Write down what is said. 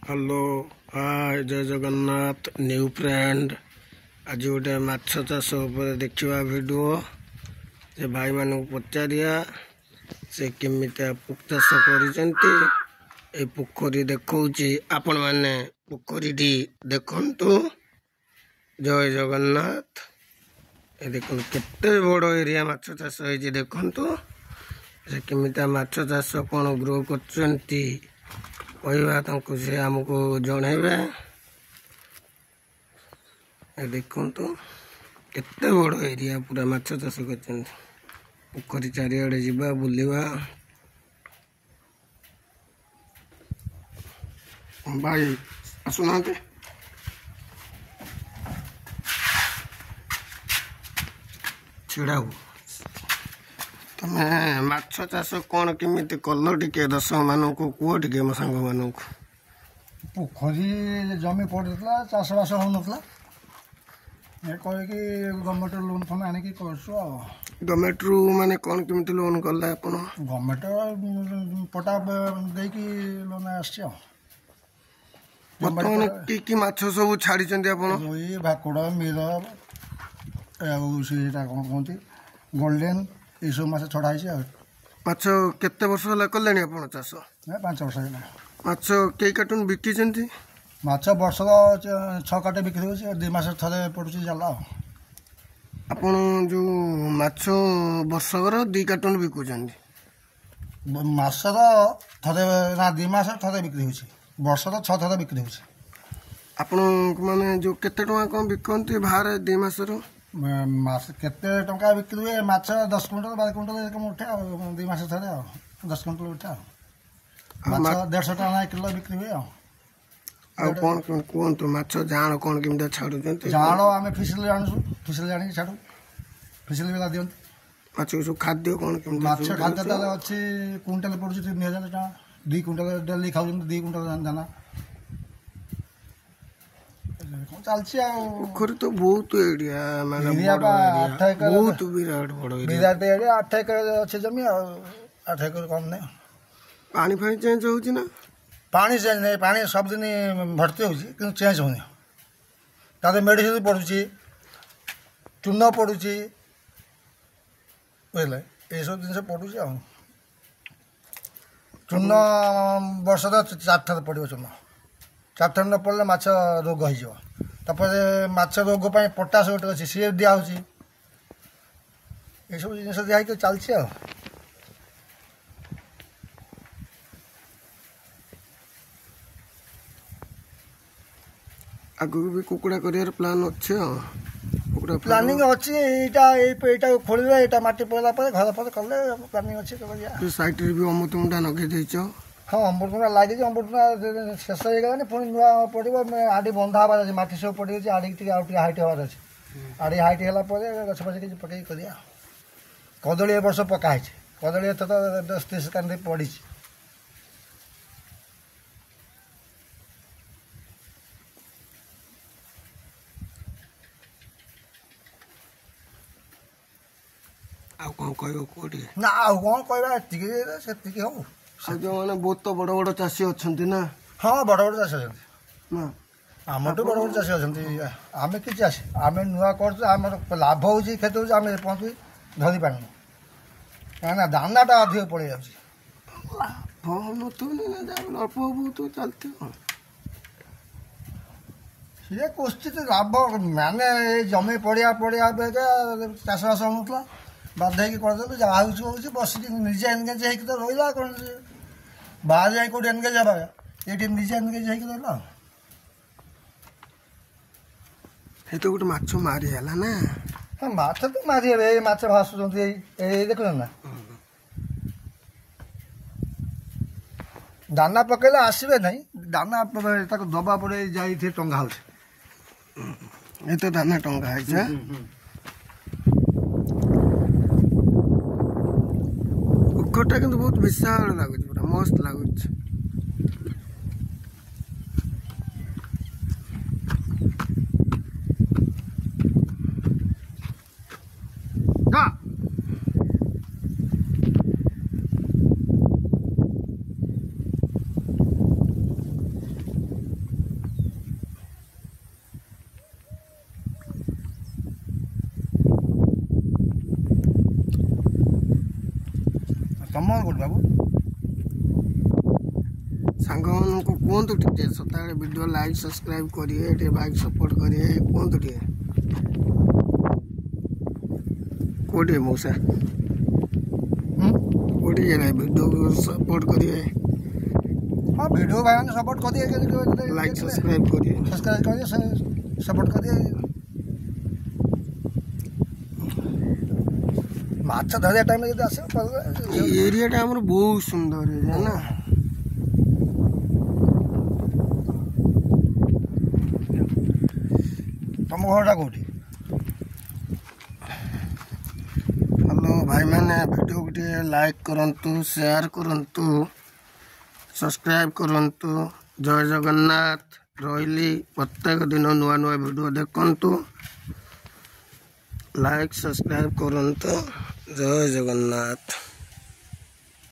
Hello hi जय Jagannath new friend. आज गोटे माछ चाष उपर देखा वीडियो से भाई मान पचारिया से केमी पोख चाष कर पोखरी देखौची आपण मैंने पोखरी देखंतु। जय जगन्नाथ। ये देखो केते बड़ एरिया माछ चाष होइछि देखंतु। से केमी माछ चाष कौन ग्रो करछंती कहवा तक से आमको जनइबे। देखु केते बड़ एरिया पूरा माछ चाष कर पोखरी चारिआडे जावा बुलवा। भाई आसुना छिड़ा तमे माछ चाष कौन केमिति कल टिके दर्शक मानक कह टिके मो सांग मानक। पोखरी जमी पड़ता चाषबास होना गवर्नमेंट लोन फोन आनिक गवर्नमेंट रु माने कौन केमिति लोन कला आपण? गवर्नमेंट पटा देकी लोन आसी। बर्तमान कि माछ सब छाड़ी आपण? रोई भाकुड़ मीर कौन कहते गोल्डेन ये सब माछ छड़ाई। माछ केते वर्ष होला कलेनी आपण चाष? 5 वर्ष है। माछ कई कार्टून बिकी माछ वर्ष 6 काटे बिक्री हो 2 मास थे पड़ुच जाला। आपण जो माछ वर्षकर 2 कार्टून बिकुचंदी? मासर थे ना 2 मास थे बिक्री हो वर्ष 6 थे बिक्री हो। आपण माने जो केते टका कम बिकंती बाहर 2 मासर? मास केते टका बिक्री हुए माछ 10 क्विंटल 12 क्विंटल उठे 2 मास थे 10 क्विंटल उठे माछ 150 टका किलो बिक्री हुए। आ कौन कहतु माछ जान कौन केमिता छाड़ुचंती? जान आम फिसिल आणुछु फिसिल आनी छाड़ू फिसिल बेला दियंती। माछ सब खाद्य कौन केमिता? माछ खाद्य ताले अछि क्विंटल पड़ुछि 3000 टका 2 क्विंटल डेली खाउछन 2 क्विंटल दाना चलछि। आ पोखरी तो बहुत एरिया माने बहुत विराट बड़ विराट एरिया 8 एकर अछि जमी 8 एकर कम नै। पानी फानी चेंज होउछि ना? पानी चेंज नहीं पानी सब दिन भर्ती हो चेंज होनी ताते मेडिसिन पड़ुची चून पड़ुची बुझे ये सब जिन पड़ुची। चून वर्ष 4 थर पड़ो चून 4 थर न पड़े माछ रोग हो माछ रोग पोटास गोटे अच्छी सी दिखाई ये सब जिन दिखाई चलती। आगु भी कुकुड़ा करियर प्लान अच्छे कुकुड़ा प्लानिंग अच्छी एटा खोलिबे एटा माटी पड़ला पर घर पर करले प्लानिंग अच्छी करिया। तो साइड रे भी अमृतमुंडा नगे देइछो? हां अमृतमुंडा लागि अमृतमुंडा शेष हो गलानी पुनी नुआ पड़िबो आडी बंधा हबार अछि माटी सब पड़ी अछि आडी टिके आउटी हाइट हबार अछि आडी हाइट होला पर गछ पछ के पकई करिया। कदली ए वर्ष पका है कदली तो 10-30 कांदे पड़ी। आ कौन कहबो कोडी ना आ कौन कहबा एतिके सेतिके हो। आ जो माने बहुत तो बड़ बड़ चासी अछंती ना? हां बड़ बड़ चासी अछंती ना आमटो बड़ बड़ चासी अछंती आमे कि चासी आमे नुआ करछ हमर लाभ होउची खेत होउची आमे पहुंची धरी पानी ना दानाटा अधिक पड़े जाउची। लाभ न तो ना जा अल्प बहुत चलते हो ये कोस्थित लाभ माने जमी पड़िया पड़िया बेगा चाषबास होउतला बाध्य होगी करदे जहाँ हो बस निजे एनगेज होगी तो रहा कौन बाहर जाए कौट एनगेज हवा ये निजे एनगेज होगी रहा। ये तो गोटे माछ मारी है ना? हाँ माछ तो मारी है माछ भासुंट देख ना दाना पकड़े आसबे नहीं दाना दबा पड़े जाइए टंगा हो ये तो दाना टंगा है पोखरटा किंतु बहुत विशाल लगुच पूरा मस्त लगुच। ତମ କୋଉଠି ବାବୁ? ସାଙ୍ଗମାନଙ୍କୁ କୁହନ୍ତୁ ଟିକେ ସଦାବେଳେ ଭିଡ଼ିଓ ଲାଇକ୍ ସବସ୍କ୍ରାଇବ୍ କରିବେ, ଟିକେ ବାଇକ୍ ସପୋର୍ଟ କରିବେ, କୁହନ୍ତୁ ଟିକେ କୋଉଠି ମଉସା କୋଉଠି ଭିଡ଼ିଓକୁ ସପୋର୍ଟ କରିବେ, हाँ वीडियो भाई मैंने सपोर्ट कर दिए, लाइक सब्सक्राइब करिए, सपोर्ट कर दिए। माछ धरिया टाइम में आस एरियाटा आमर बहुत सुंदर एरिया ना। तुम घरटा कौटी? हेलो भाई मैंने वीडियो को लाइक करंतु, शेयर करंतु, सब्सक्राइब करंतु। जय जगन्नाथ रही प्रत्येक दिन नुआ नुआ वीडियो देखंतु, लाइक सब्सक्राइब करंतु। जय जगन्नाथ।